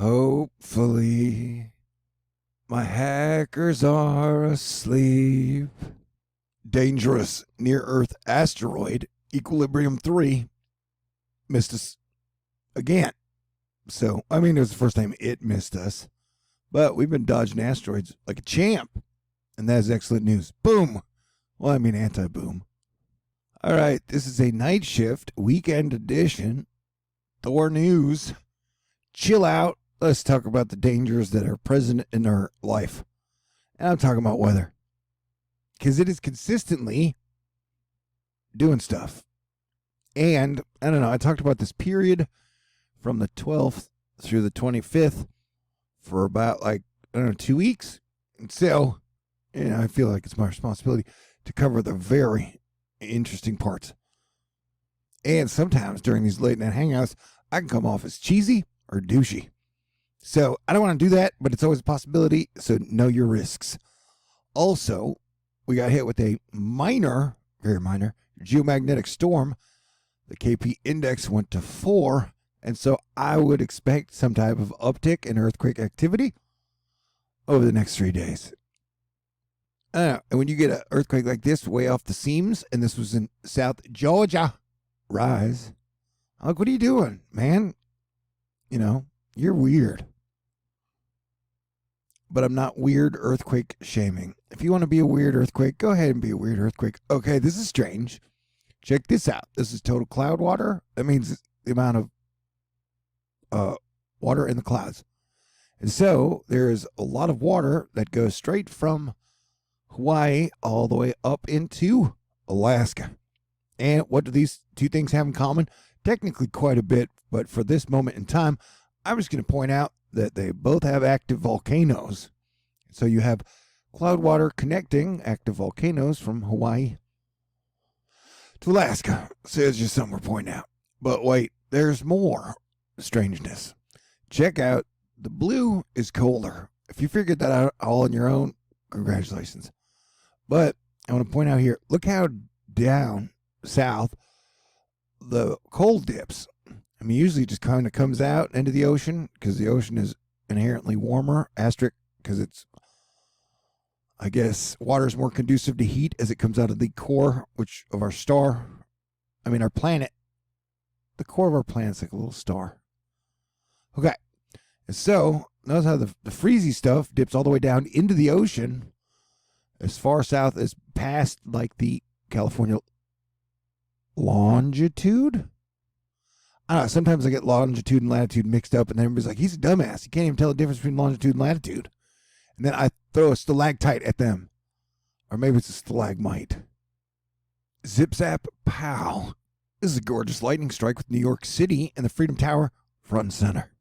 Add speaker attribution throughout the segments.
Speaker 1: Hopefully, my hackers are asleep. Dangerous near-Earth asteroid, Equilibrium 3, missed us again. So, I mean, it was the first time it missed us. But we've been dodging asteroids like a champ. And that is excellent news. Boom. Well, I mean anti-boom. All right, this is a night shift, weekend edition. THORnews. Chill out. Let's talk about the dangers that are present in our life. And I'm talking about weather. Because it is consistently doing stuff. And, I don't know, I talked about this period from the 12th through the 25th for about, 2 weeks. And so, I feel like it's my responsibility to cover the very interesting parts. And sometimes during these late night hangouts, I can come off as cheesy or douchey. So I don't want to do that, but it's always a possibility, so know your risks. Also, we got hit with a minor, very minor, geomagnetic storm. The KP index went to 4, and so I would expect some type of uptick in earthquake activity over the next 3 days. And when you get an earthquake like this way off the seams, and this was in South Georgia, rise. I'm like, what are you doing, man? You're weird. But I'm not weird earthquake shaming. If you want to be a weird earthquake, go ahead and be a weird earthquake. Okay, this is strange. Check this out. This is total cloud water. That means the amount of water in the clouds. And so there's a lot of water that goes straight from Hawaii all the way up into Alaska. And what do these two things have in common? Technically quite a bit, but for this moment in time, I'm just going to point out that they both have active volcanoes. So you have cloud water connecting active volcanoes from Hawaii to Alaska. So it's just something we're pointing out. But wait, there's more strangeness. Check out, the blue is colder. If you figured that out all on your own, congratulations. But I want to point out here, look how down south the cold dips. I mean, usually it just kind of comes out into the ocean because the ocean is inherently warmer, asterisk, because it's, I guess, water is more conducive to heat as it comes out of the core, of our star. I mean, our planet. The core of our planet's like a little star. Okay. And so, notice how the freezy stuff dips all the way down into the ocean as far south as past, the California longitude. I don't know, sometimes I get longitude and latitude mixed up, and then everybody's like, he's a dumbass. You can't even tell the difference between longitude and latitude. And then I throw a stalactite at them. Or maybe it's a stalagmite. Zip zap pow. This is a gorgeous lightning strike with New York City and the Freedom Tower front and center.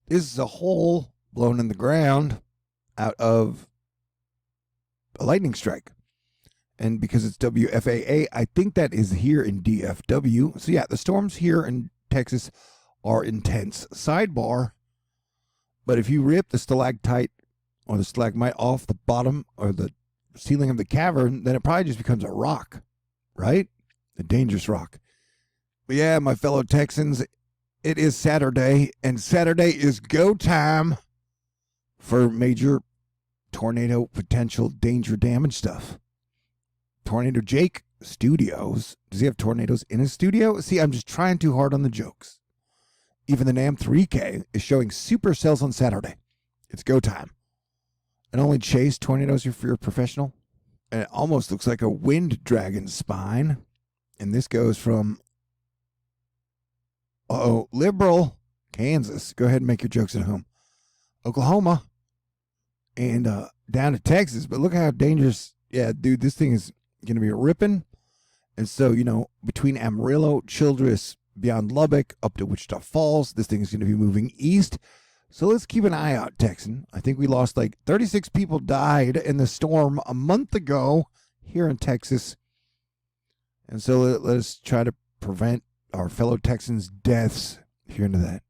Speaker 1: This is a hole blown in the ground out of a lightning strike. And because it's WFAA, I think that is here in DFW. So yeah, the storms here in Texas are intense. Sidebar, but if you rip the stalactite or the stalagmite off the bottom or the ceiling of the cavern, then it probably just becomes a rock, right? A dangerous rock. But yeah, my fellow Texans, it is Saturday, and Saturday is go time for major tornado potential danger damage stuff. Tornado Jake Studios. Does he have tornadoes in his studio? See, I'm just trying too hard on the jokes. Even the NAM 3K is showing supercells on Saturday. It's go time. And only chase tornadoes if you're a professional. And it almost looks like a wind dragon spine. And this goes from liberal Kansas. Go ahead and make your jokes at home. Oklahoma. And down to Texas. But look how dangerous. Yeah, dude, this thing is going to be ripping. And so, between Amarillo, Childress, beyond Lubbock, up to Wichita Falls, this thing is going to be moving east. So let's keep an eye out, Texan. I think we lost 36 people died in the storm a month ago here in Texas. And so let us try to prevent our fellow Texans' deaths here into that.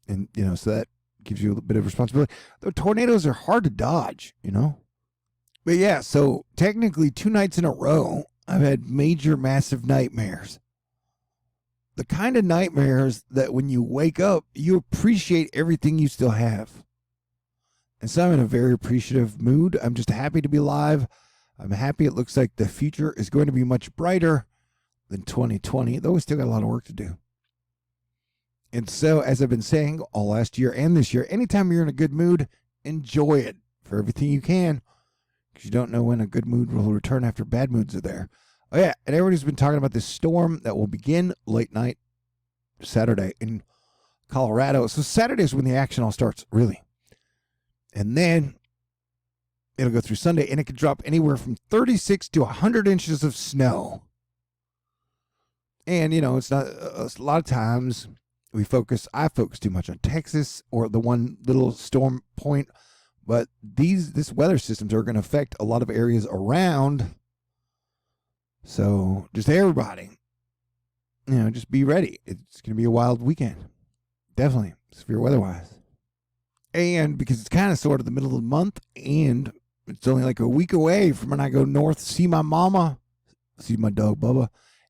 Speaker 1: And, so that gives you a bit of responsibility. The tornadoes are hard to dodge, But yeah, so technically 2 nights in a row, I've had major, massive nightmares. the kind of nightmares that when you wake up, you appreciate everything you still have. And so I'm in a very appreciative mood. I'm just happy to be alive. I'm happy it looks like the future is going to be much brighter than 2020, though we still got a lot of work to do. And so, as I've been saying all last year and this year, anytime you're in a good mood, enjoy it for everything you can, because you don't know when a good mood will return after bad moods are there. Oh, yeah, and everybody's been talking about this storm that will begin late night Saturday in Colorado. So Saturday is when the action all starts, really. And then it'll go through Sunday, and it could drop anywhere from 36 to 100 inches of snow. And, it's not a lot of times I focus too much on Texas or the one little storm point, but this weather systems are going to affect a lot of areas around. So just everybody, just be ready. It's going to be a wild weekend. Definitely, severe weather-wise. And because it's kind of sort of the middle of the month, and it's only like a week away from when I go north to see my mama, see my dog Bubba,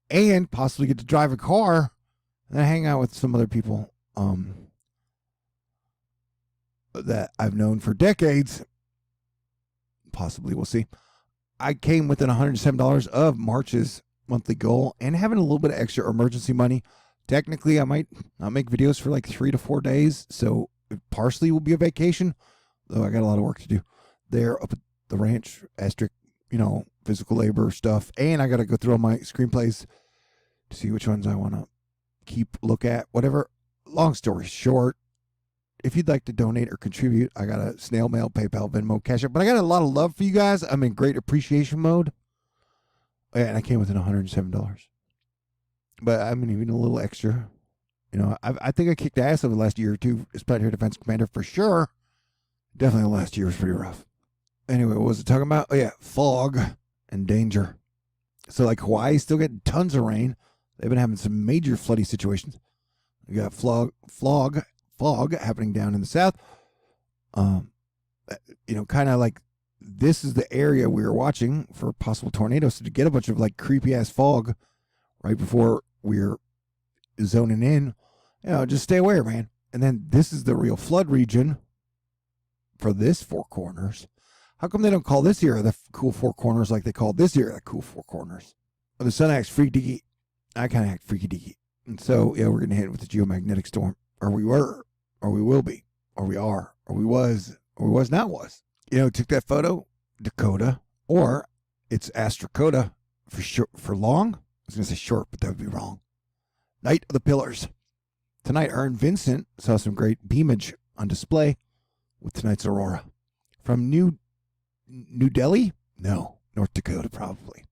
Speaker 1: and possibly get to drive a car and hang out with some other people that I've known for decades. Possibly, we'll see. I came within $107 of March's monthly goal and having a little bit of extra emergency money. Technically, I might not make videos for like 3 to 4 days, so it partially will be a vacation, though I got a lot of work to do there up at the ranch, asterisk, physical labor stuff, and I got to go through all my screenplays to see which ones I want to look at, whatever. Long story short, if you'd like to donate or contribute, I got a snail mail, PayPal, Venmo, CashApp, but I got a lot of love for you guys. I'm in great appreciation mode, and I came within $107. But I'm even a little extra. I think I kicked ass over the last year or two as Planet Air Defense Commander for sure. Definitely the last year was pretty rough. Anyway, what was it talking about? Oh, yeah, fog and danger. So, like, Hawaii's still getting tons of rain. They've been having some major flooding situations. We got fog happening down in the south. Kind of like this is the area we were watching for possible tornadoes. So to get a bunch of like creepy ass fog right before we're zoning in, just stay aware, man. And then this is the real flood region for this Four Corners. How come they don't call this area the cool Four Corners like they called this area the cool Four Corners? Well, the sun acts freaky deaky. I kind of act freaky deaky. And so, we're going to hit it with the geomagnetic storm. Or we were, or we will be, or we are, or we was not was. Took that photo, Dakota, or it's Astrocota for short, for long. I was going to say short, but that would be wrong. Night of the Pillars. Tonight, her and Vincent saw some great beamage on display with tonight's aurora. From New Delhi? No, North Dakota, probably.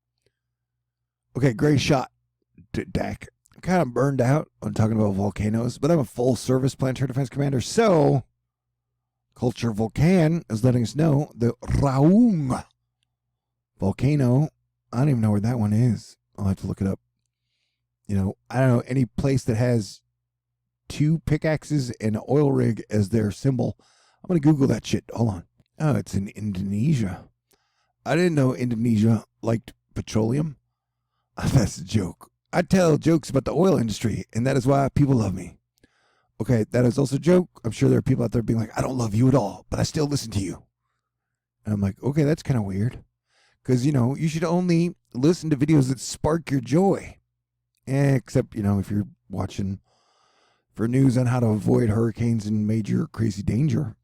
Speaker 1: Okay, great shot, Dak. I'm kind of burned out on talking about volcanoes, but I'm a full-service Planetary Defense Commander, so Culture Volcan is letting us know the Raung volcano. I don't even know where that one is. I'll have to look it up. I don't know, any place that has 2 pickaxes and an oil rig as their symbol. I'm going to Google that shit. Hold on. Oh, it's in Indonesia. I didn't know Indonesia liked petroleum. That's a joke. I tell jokes about the oil industry, and that is why people love me. Okay, that is also a joke. I'm sure there are people out there being like, I don't love you at all, but I still listen to you. And I'm like, okay, that's kind of weird. Because, you should only listen to videos that spark your joy. Except, if you're watching for news on how to avoid hurricanes and major crazy danger,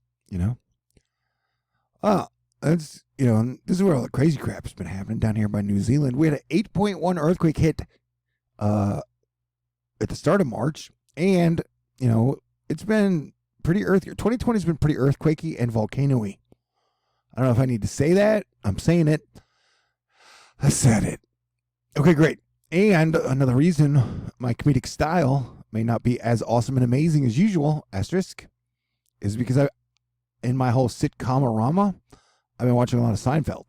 Speaker 1: that's, this is where all the crazy crap has been happening down here by New Zealand. We had an 8.1 earthquake hit at the start of March, and it's been pretty 2020 has been pretty earthquakey and volcano-y. I don't know if I need to say that. I'm saying it. I said it. Okay, great. And another reason my comedic style may not be as awesome and amazing as usual, asterisk, is because in my whole sitcom-orama, I've been watching a lot of Seinfeld.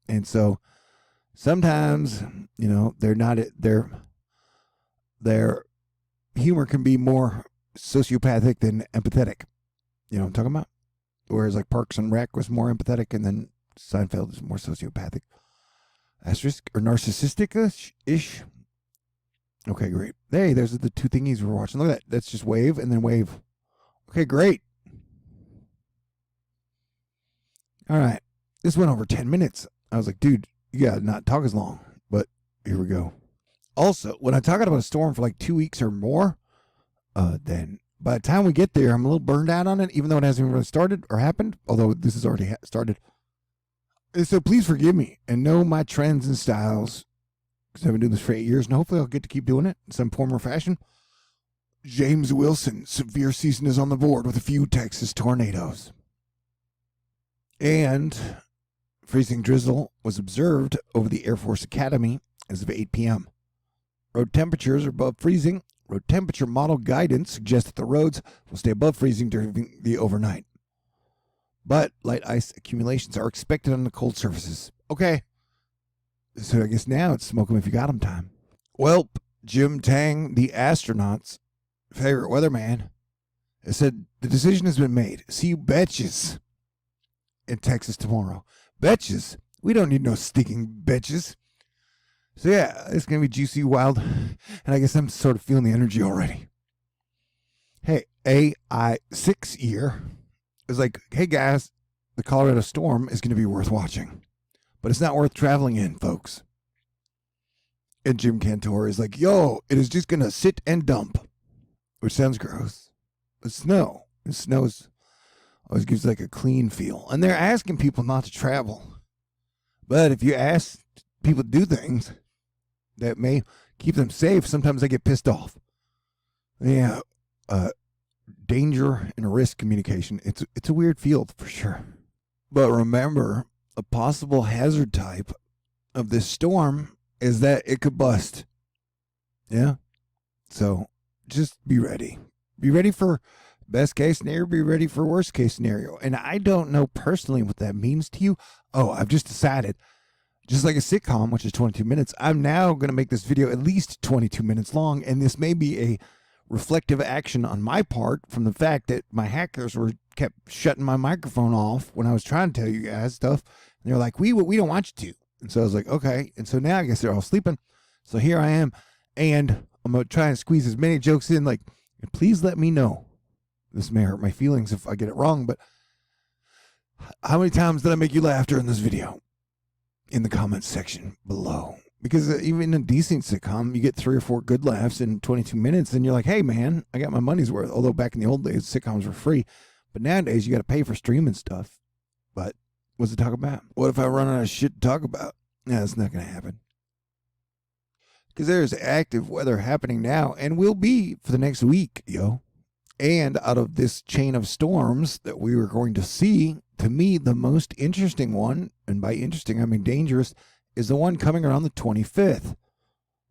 Speaker 1: And so sometimes, their humor can be more sociopathic than empathetic. You know what I'm talking about? Whereas like Parks and Rec was more empathetic, and then Seinfeld is more sociopathic. Asterisk or narcissistic-ish. Okay, great. Hey, there's the two thingies we're watching. Look at that. That's just wave and then wave. Okay, great. All right. This went over 10 minutes. I was like, dude, you gotta not talk as long. But here we go. Also, when I talk about a storm for like 2 weeks or more, then by the time we get there, I'm a little burned out on it, even though it hasn't even really started or happened, although this has already started. And so please forgive me and know my trends and styles, because I've been doing this for 8 years, and hopefully I'll get to keep doing it in some form or fashion. James Wilson, severe season is on the board with a few Texas tornadoes. And freezing drizzle was observed over the Air Force Academy as of 8 p.m. Road temperatures are above freezing. Road temperature model guidance suggests that the roads will stay above freezing during the overnight. But light ice accumulations are expected on the cold surfaces. Okay. So I guess now it's smoke 'em if you got 'em time. Well, Jim Tang, the astronaut's favorite weatherman, has said the decision has been made. See you betches in Texas tomorrow. Betches? We don't need no stinking betches. So yeah, it's going to be juicy, wild, and I guess I'm sort of feeling the energy already. Hey, AI 6 year is like, hey guys, the Colorado storm is going to be worth watching, but it's not worth traveling in, folks. And Jim Cantor is like, yo, it is just going to sit and dump, which sounds gross. But snow, and snows always gives like a clean feel. And they're asking people not to travel. But if you ask people to do things that may keep them safe, sometimes they get pissed off. Yeah, danger and risk communication. It's a weird field for sure. But remember, a possible hazard type of this storm is that it could bust. Yeah? So just be ready. Be ready for best case scenario, be ready for worst case scenario. And I don't know personally what that means to you. Oh, I've just decided, just like a sitcom, which is 22 minutes, I'm now going to make this video at least 22 minutes long. And this may be a reflective action on my part from the fact that my hackers kept shutting my microphone off when I was trying to tell you guys stuff. And they're like, we don't want you to. And so I was like, okay. And so now I guess they're all sleeping. So here I am. And I'm going to try and squeeze as many jokes in. Like, please let me know. This may hurt my feelings if I get it wrong, but how many times did I make you laugh during this video? In the comments section below. Because even in a decent sitcom, you get 3 or 4 good laughs in 22 minutes, and you're like, hey, man, I got my money's worth. Although back in the old days, sitcoms were free. But nowadays, you got to pay for streaming stuff. But what's it talk about? What if I run out of shit to talk about? Yeah, that's not going to happen. Because there's active weather happening now, and will be for the next week, yo. And out of this chain of storms that we were going to see, to me, the most interesting one, and by interesting, I mean dangerous, is the one coming around the 25th.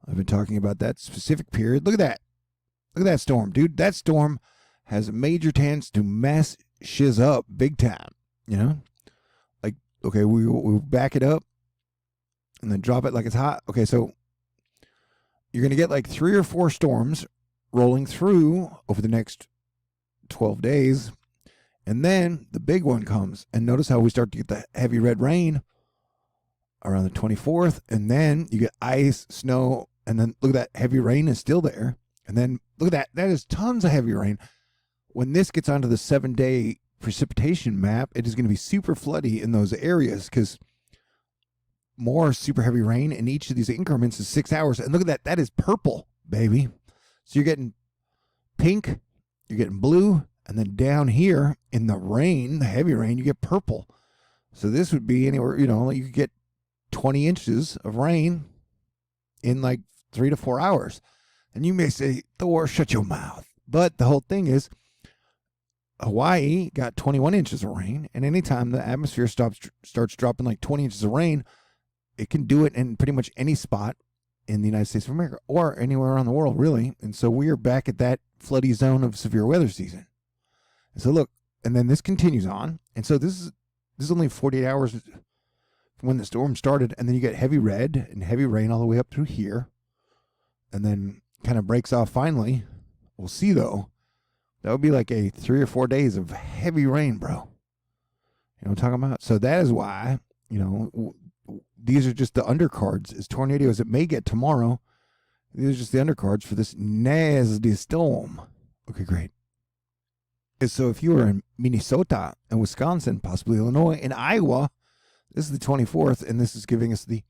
Speaker 1: I've been talking about that specific period. Look at that. Look at that storm, dude. That storm has a major chance to mess shiz up big time, you know? Like, okay, we'll back it up and then drop it like it's hot. Okay, so you're going to get like 3 or 4 storms rolling through over the next 12 days. And then the big one comes. And notice how we start to get the heavy red rain around the 24th. And then you get ice, snow. And then look at that. Heavy rain is still there. And then look at that. That is tons of heavy rain. When this gets onto the 7-day precipitation map, it is going to be super floody in those areas because more super heavy rain in each of these increments is 6 hours. And look at that. That is purple, baby. So you're getting pink, you're getting blue, and then down here in the rain, the heavy rain, you get purple. So this would be anywhere, you know, you could get 20 inches of rain in like 3 to 4 hours. And you may say, Thor, shut your mouth. But the whole thing is, Hawaii got 21 inches of rain, and anytime the atmosphere starts dropping like 20 inches of rain, it can do it in pretty much any spot in the United States of America or anywhere around the world, really. And so we are back at that floody zone of severe weather season. And so look, and then this continues on. And so this is only 48 hours from when the storm started. And then you get heavy red and heavy rain all the way up through here. And then kind of breaks off finally. We'll see, though. That would be like a 3 or 4 days of heavy rain, bro. You know what I'm talking about? So that is why, you know, these are just the undercards. As tornadoes it may get tomorrow. These are just the undercards for this nasty storm. Okay, great. And so if you are in Minnesota and Wisconsin, possibly Illinois, and Iowa, this is the 24th, and this is giving us the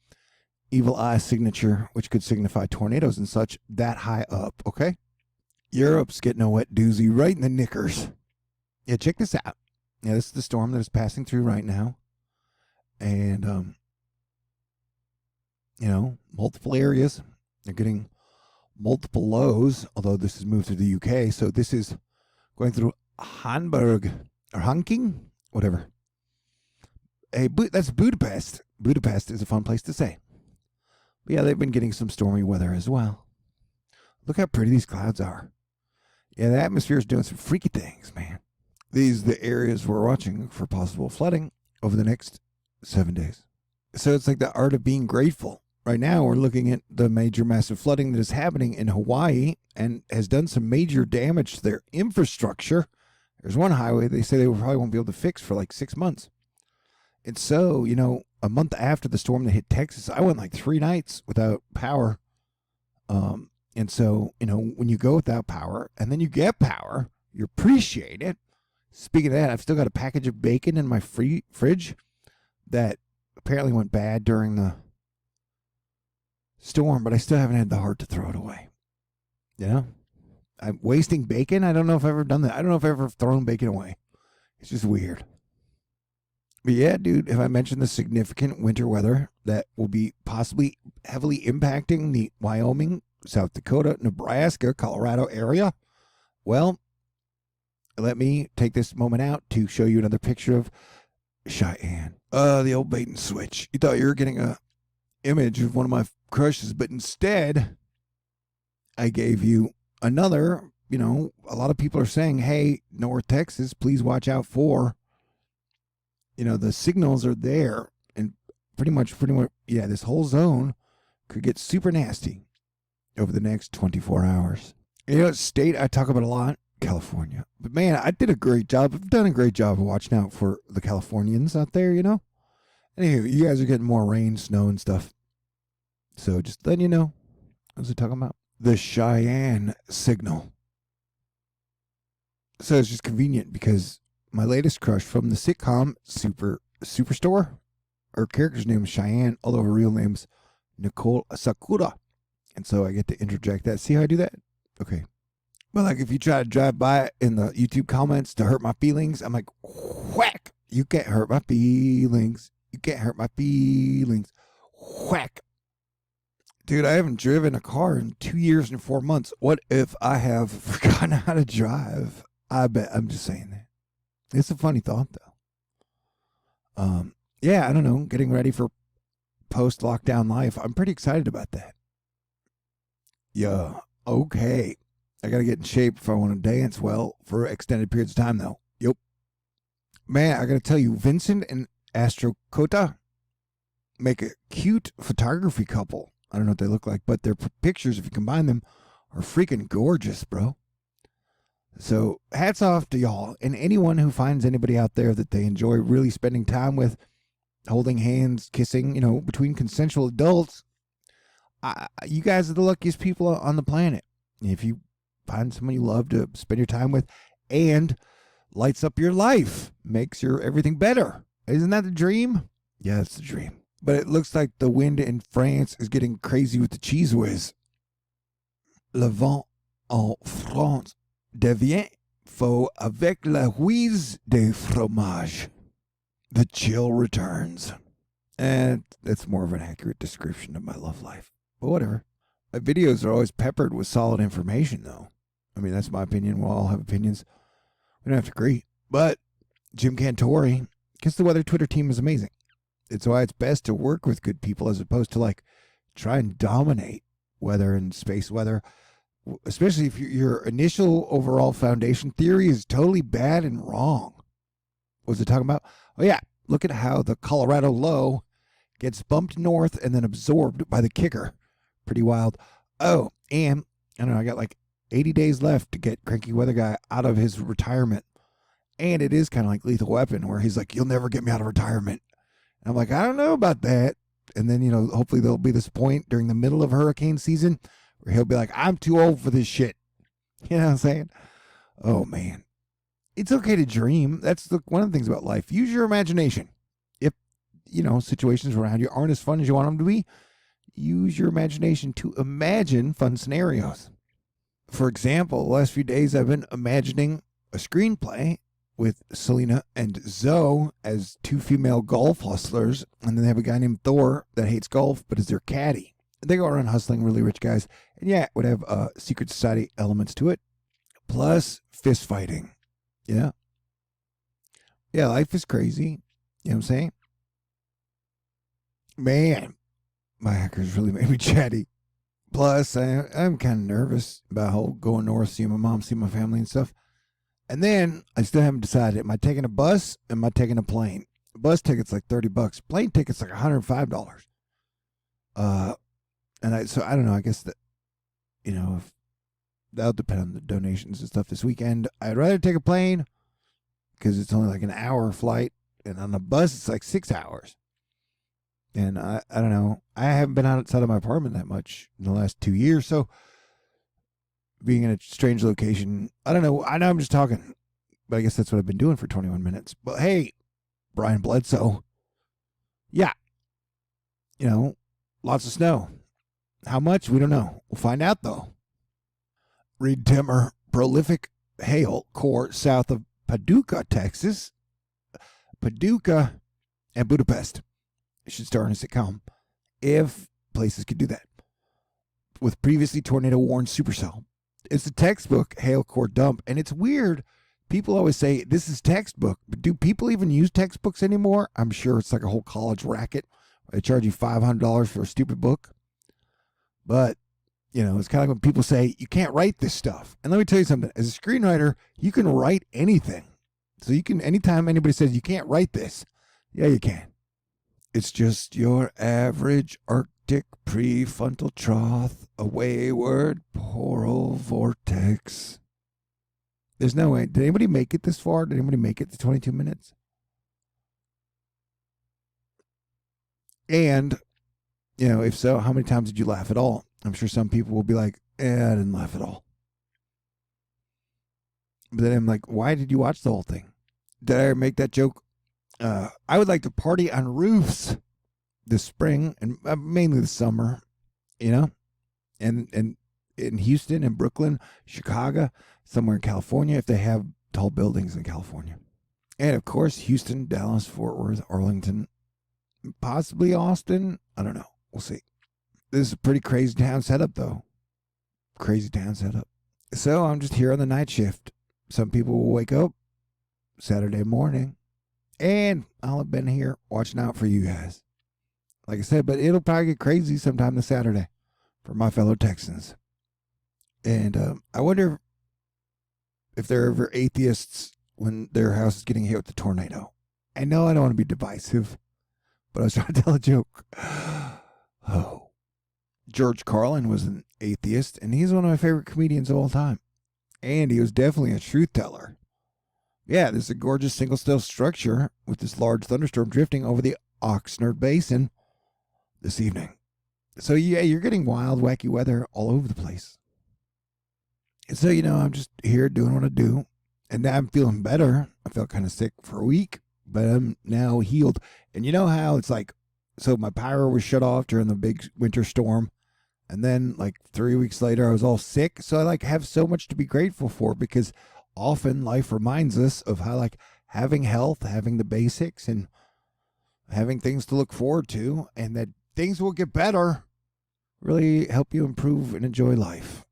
Speaker 1: evil eye signature, which could signify tornadoes and such that high up, okay? Europe's getting a wet doozy right in the knickers. Yeah, check this out. Yeah, this is the storm that is passing through right now. And, multiple areas. They're getting multiple lows, although this has moved to the UK. So this is going through Hamburg or Hunking, whatever. Hey, that's Budapest. Budapest is a fun place to say. But yeah, they've been getting some stormy weather as well. Look how pretty these clouds are. Yeah, the atmosphere is doing some freaky things, man. These are the areas we're watching for possible flooding over the next 7 days. So it's like the art of being grateful. Right now, we're looking at the major massive flooding that is happening in Hawaii and has done some major damage to their infrastructure. There's one highway they say they probably won't be able to fix for like 6 months. And so, a month after the storm that hit Texas, I went like 3 nights without power. And so, when you go without power and then you get power, you appreciate it. Speaking of that, I've still got a package of bacon in my fridge that apparently went bad during the storm, but I still haven't had the heart to throw it away. I'm wasting bacon. I don't know if I've ever done that. I don't know if I've ever thrown bacon away. It's just weird. But yeah, dude, have I mentioned the significant winter weather that will be possibly heavily impacting the Wyoming, South Dakota, Nebraska, Colorado area? Well, let me take this moment out to show you another picture of Cheyenne. The old bait and switch. You thought you were getting a image of one of my crushes, but instead I gave you another. A lot of people are saying, hey, North Texas, please watch out for, the signals are there, and pretty much, yeah, this whole zone could get super nasty over the next 24 hours. State I talk about a lot, California. But man, I did a great job. I've done a great job of watching out for the Californians out there, Anywho, you guys are getting more rain, snow, and stuff. So just letting you know. What was I talking about? The Cheyenne signal. So it's just convenient because my latest crush from the sitcom Superstore, her character's name is Cheyenne, although her real name's Nicole Sakura. And so I get to interject that. See how I do that? Okay. But like if you try to drive by in the YouTube comments to hurt my feelings, I'm like, whack! You can't hurt my feelings. You can't hurt my feelings. Whack! Dude, I haven't driven a car in 2 years and 4 months. What if I have forgotten how to drive? I bet. I'm just saying that. It's a funny thought, though. Yeah, I don't know. Getting ready for post-lockdown life. I'm pretty excited about that. Yeah, okay. I got to get in shape if I want to dance well for extended periods of time, though. Yep. Man, I got to tell you, Vincent and Astrokota make a cute photography couple. I don't know what they look like, but their pictures, if you combine them, are freaking gorgeous, bro. So hats off to y'all and anyone who finds anybody out there that they enjoy really spending time with, holding hands, kissing, between consensual adults. You guys are the luckiest people on the planet. If you find someone you love to spend your time with and lights up your life, makes your everything better. Isn't that the dream? Yeah, it's the dream. But it looks like the wind in France is getting crazy with the cheese whiz. Le vent en France devient faux avec la whiz de fromage. The chill returns. And that's more of an accurate description of my love life. But whatever. My videos are always peppered with solid information, though. I mean, that's my opinion. We'll all have opinions. We don't have to agree. But Jim Cantori, because the weather Twitter team is amazing. It's why it's best to work with good people as opposed to try and dominate weather and space weather, especially if your initial overall foundation theory is totally bad and wrong. What was it talking about? Oh, yeah. Look at how the Colorado low gets bumped north and then absorbed by the kicker. Pretty wild. Oh, and I don't know, I got 80 days left to get Cranky Weather Guy out of his retirement. And it is kind of like Lethal Weapon, where he's like, you'll never get me out of retirement. And I'm like, I don't know about that. And then, hopefully there'll be this point during the middle of hurricane season where he'll be like, I'm too old for this shit. You know what I'm saying? Oh, man. It's okay to dream. That's one of the things about life. Use your imagination. If, situations around you aren't as fun as you want them to be, use your imagination to imagine fun scenarios. For example, the last few days I've been imagining a screenplay with Selena and Zoe as two female golf hustlers, and then they have a guy named Thor that hates golf but is their caddy. They go around hustling really rich guys, and yeah, it would have secret society elements to it, plus fist fighting. Yeah, life is crazy. You know what I'm saying? Man, my hackers really made me chatty. Plus, I'm kind of nervous about going north, seeing my mom, seeing my family and stuff. And then I still haven't decided, am I taking a bus? Am I taking a plane? Bus ticket's like $30. Plane ticket's like $105. So I don't know. I guess that, if that'll depend on the donations and stuff this weekend. I'd rather take a plane because it's only like an hour flight. And on a bus, it's like 6 hours. And I don't know. I haven't been outside of my apartment that much in the last 2 years. So being in a strange location, I don't know. I know I'm just talking, but I guess that's what I've been doing for 21 minutes. But hey, Brian Bledsoe. Yeah. Lots of snow. How much? We don't know. We'll find out, though. Reed Timmer, prolific hail core south of Paducah, Texas. Paducah and Budapest. It should star in a sitcom if places could do that. With previously tornado-warned supercell. It's a textbook hail core dump, and it's weird. People always say, this is textbook, but do people even use textbooks anymore? I'm sure it's like a whole college racket. They charge you $500 for a stupid book. But, it's kind of like when people say, you can't write this stuff. And let me tell you something. As a screenwriter, you can write anything. So you can, anytime anybody says, you can't write this, yeah, you can. It's just your average Arctic prefrontal trough, a wayward poral vortex. There's no way. Did anybody make it this far? Did anybody make it to 22 minutes? And, if so, how many times did you laugh at all? I'm sure some people will be like, I didn't laugh at all. But then I'm like, why did you watch the whole thing? Did I ever make that joke? I would like to party on roofs this spring and mainly this summer, and in Houston and Brooklyn, Chicago, somewhere in California, if they have tall buildings in California. And of course, Houston, Dallas, Fort Worth, Arlington, possibly Austin. I don't know. We'll see. This is a pretty crazy town setup, though. Crazy town setup. So I'm just here on the night shift. Some people will wake up Saturday morning, and I'll have been here watching out for you guys. Like I said, but it'll probably get crazy sometime this Saturday for my fellow Texans. And I wonder if there are ever atheists when their house is getting hit with a tornado. I know I don't want to be divisive, but I was trying to tell a joke. Oh. George Carlin was an atheist, and he's one of my favorite comedians of all time. And he was definitely a truth teller. Yeah, there's a gorgeous single-steel structure with this large thunderstorm drifting over the Oxnard Basin this evening. So, yeah, you're getting wild, wacky weather all over the place. And so, I'm just here doing what I do. And now I'm feeling better. I felt kind of sick for a week, but I'm now healed. And you know how it's like, so my power was shut off during the big winter storm. And then, 3 weeks later, I was all sick. So I, have so much to be grateful for because often life reminds us of how, having health, having the basics, and having things to look forward to, and that things will get better, really help you improve and enjoy life.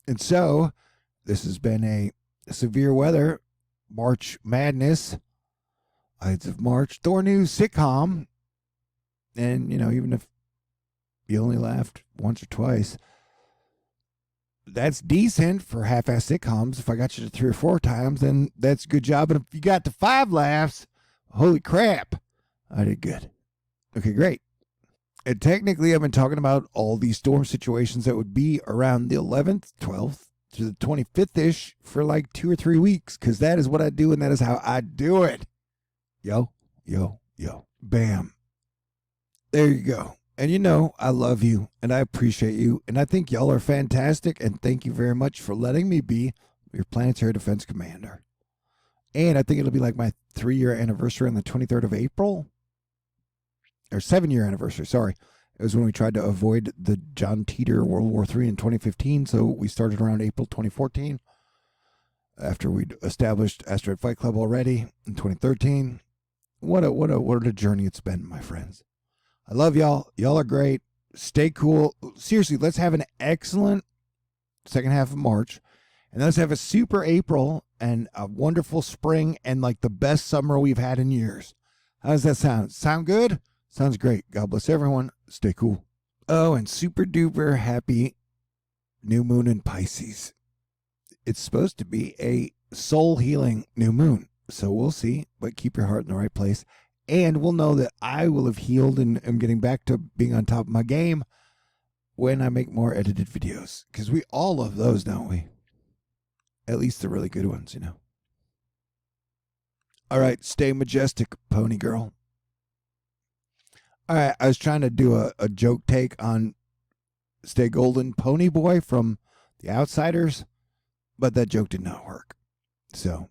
Speaker 1: And so, this has been a severe weather, March Madness, Ides of March, THORnews sitcom. And, even if you only laughed once or twice, that's decent for half-ass sitcoms. If I got you to 3 or 4 times, then that's a good job. And if you got to 5 laughs, holy crap, I did good. Okay, great. And technically, I've been talking about all these storm situations that would be around the 11th, 12th, to the 25th-ish for 2 or 3 weeks, because that is what I do, and that is how I do it. Yo, yo, yo. Bam. There you go. And I love you and I appreciate you. And I think y'all are fantastic. And thank you very much for letting me be your planetary defense commander. And I think it'll be like my 3-year anniversary on the 23rd of April. Or 7-year anniversary, sorry. It was when we tried to avoid the John Teeter World War III in 2015. So we started around April 2014. After we'd established Asteroid Fight Club already in 2013. What a journey it's been, my friends. I love y'all. Y'all are great. Stay cool. Seriously, let's have an excellent second half of March. And let's have a super April and a wonderful spring and like the best summer we've had in years. How does that sound? Sound good? Sounds great. God bless everyone. Stay cool. Oh, and super duper happy new moon in Pisces. It's supposed to be a soul healing new moon. So we'll see, but keep your heart in the right place. And we'll know that I will have healed and am getting back to being on top of my game when I make more edited videos. Because we all love those, don't we? At least the really good ones, All right, stay majestic, pony girl. All right, I was trying to do a joke take on Stay Golden Pony Boy from The Outsiders, but that joke did not work. So,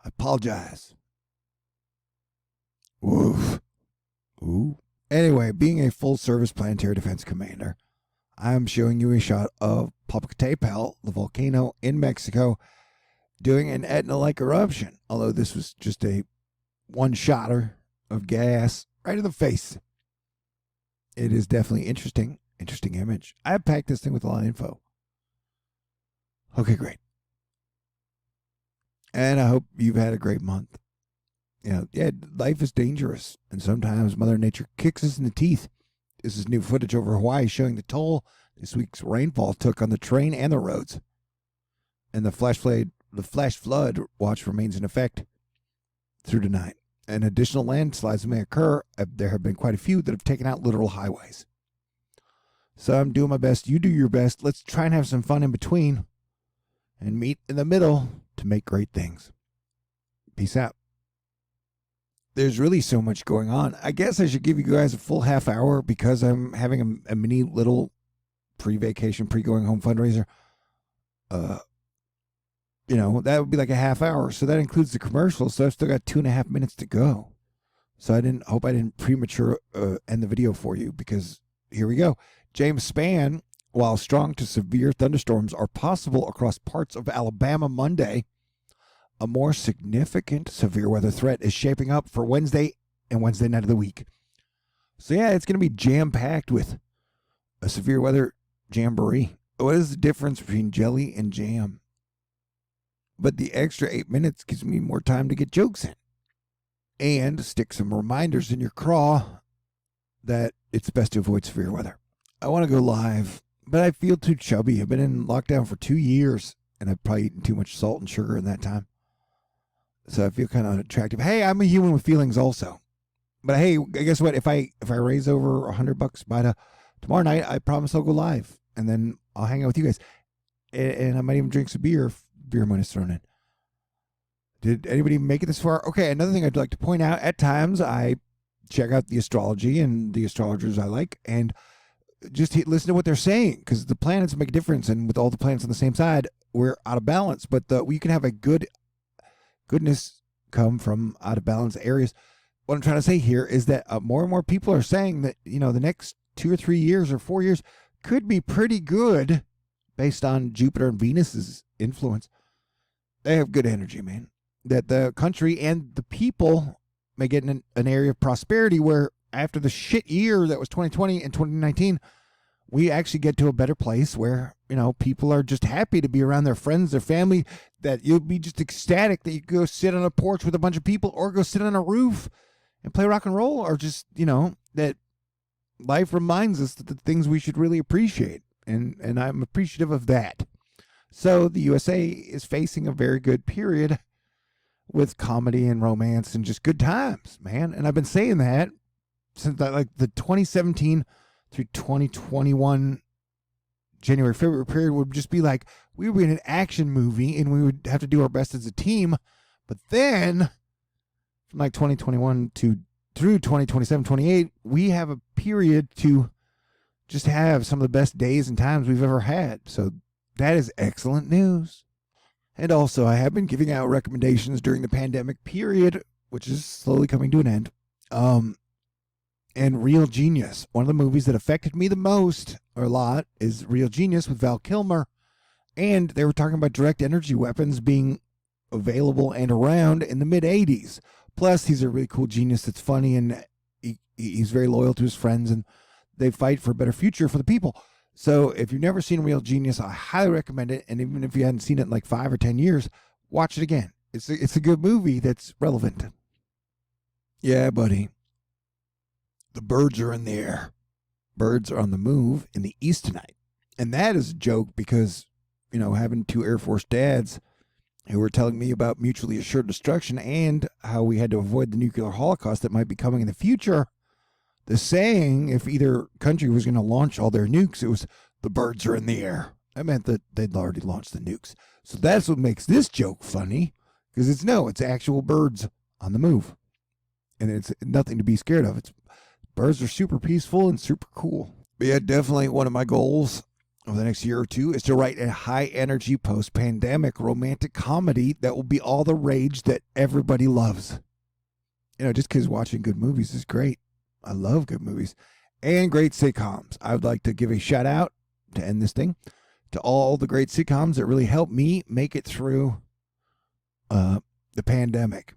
Speaker 1: I apologize. Woof. Ooh. Anyway, being a full-service planetary defense commander, I'm showing you a shot of Popocatépetl, the volcano in Mexico, doing an Etna-like eruption. Although this was just a one-shotter of gas right in the face. It is definitely interesting image. I packed this thing with a lot of info. Okay, great. And I hope you've had a great month. Life is dangerous, and sometimes Mother Nature kicks us in the teeth. This is new footage over Hawaii showing the toll this week's rainfall took on the terrain and the roads. And the flash flood watch remains in effect through tonight. And additional landslides may occur. There have been quite a few that have taken out literal highways. So I'm doing my best. You do your best. Let's try and have some fun in between and meet in the middle to make great things. Peace out. There's really so much going on. I guess I should give you guys a full half hour because I'm having a mini little pre-vacation, pre-going home fundraiser. That would be like a half hour. So that includes the commercial. So I've still got 2.5 minutes to go. So I didn't premature end the video for you because here we go. James Spann, while strong to severe thunderstorms are possible across parts of Alabama Monday, a more significant severe weather threat is shaping up for Wednesday and Wednesday night of the week. So yeah, it's going to be jam-packed with a severe weather jamboree. What is the difference between jelly and jam? But the extra 8 minutes gives me more time to get jokes in. And stick some reminders in your craw that it's best to avoid severe weather. I want to go live, but I feel too chubby. I've been in lockdown for 2 years, and I've probably eaten too much salt and sugar in that time. So I feel kind of unattractive. Hey, I'm a human with feelings also. But hey, guess what? If I raise over $100 by tomorrow night, I promise I'll go live. And then I'll hang out with you guys. And I might even drink some beer if beer money is thrown in. Did anybody make it this far? Okay, another thing I'd like to point out, at times I check out the astrology and the astrologers I like and just listen to what they're saying because the planets make a difference. And with all the planets on the same side, we're out of balance. But we can have a goodness come from out of balance areas. What I'm trying to say here is that more and more people are saying that, the next 2 or 3 years or 4 years could be pretty good based on Jupiter and Venus's influence. They have good energy, man. That the country and the people may get in an area of prosperity where after the shit year that was 2020 and 2019, we actually get to a better place where, people are just happy to be around their friends, their family, that you'll be just ecstatic that you go sit on a porch with a bunch of people or go sit on a roof and play rock and roll or just, that life reminds us that the things we should really appreciate. And I'm appreciative of that. So the USA is facing a very good period with comedy and romance and just good times, man. And I've been saying that since the 2017 through 2021 January, February period would just be like we were in an action movie and we would have to do our best as a team. But then from 2021 to through 2027, 28, we have a period to just have some of the best days and times we've ever had. So that is excellent news. And also, I have been giving out recommendations during the pandemic period, which is slowly coming to an end. And Real Genius, one of the movies that affected me the most, or a lot, is Real Genius with Val Kilmer. And they were talking about direct energy weapons being available and around in the mid-'80s. Plus, he's a really cool genius that's funny, and he's very loyal to his friends, and they fight for a better future for the people. So if you've never seen Real Genius, I highly recommend it. And even if you hadn't seen it in like 5 or 10 years, watch it again. It's a good movie that's relevant. Yeah, buddy. The birds are in the air. Birds are on the move in the east tonight. And that is a joke because, having 2 Air Force dads who were telling me about mutually assured destruction and how we had to avoid the nuclear holocaust that might be coming in the future, the saying, if either country was going to launch all their nukes, it was, the birds are in the air. That meant that they'd already launched the nukes. So that's what makes this joke funny, because it's actual birds on the move. And it's nothing to be scared of. Birds are super peaceful and super cool. But yeah, definitely one of my goals over the next year or 2 is to write a high-energy post-pandemic romantic comedy that will be all the rage that everybody loves. Just because watching good movies is great. I love good movies and great sitcoms. I would like to give a shout out to end this thing to all the great sitcoms that really helped me make it through the pandemic.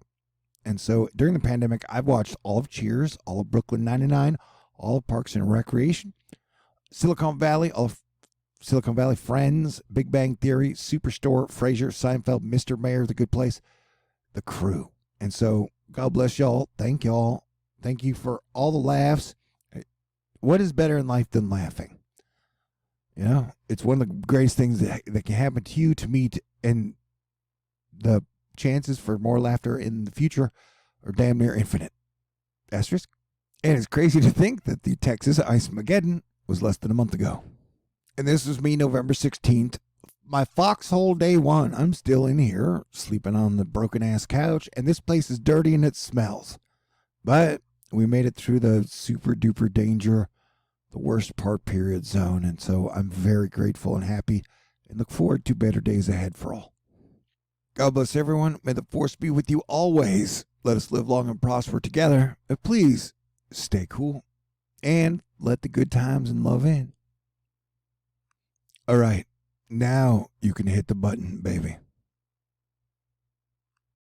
Speaker 1: And so during the pandemic, I've watched all of Cheers, all of Brooklyn 99, all of Parks and Recreation, Silicon Valley, all of Silicon Valley, Friends, Big Bang Theory, Superstore, Frasier, Seinfeld, Mr. Mayor, The Good Place, The Crew. And so God bless y'all. Thank y'all. Thank you for all the laughs. What is better in life than laughing? It's one of the greatest things that can happen to you, to me, and the chances for more laughter in the future are damn near infinite. Asterisk. And it's crazy to think that the Texas Ice-Mageddon was less than a month ago. And this was me, November 16th. My foxhole day 1. I'm still in here, sleeping on the broken-ass couch, and this place is dirty and it smells. But we made it through the super-duper danger, the worst part period zone, and so I'm very grateful and happy and look forward to better days ahead for all. God bless everyone. May the force be with you always. Let us live long and prosper together. But please, stay cool and let the good times and love in. All right, now you can hit the button, baby.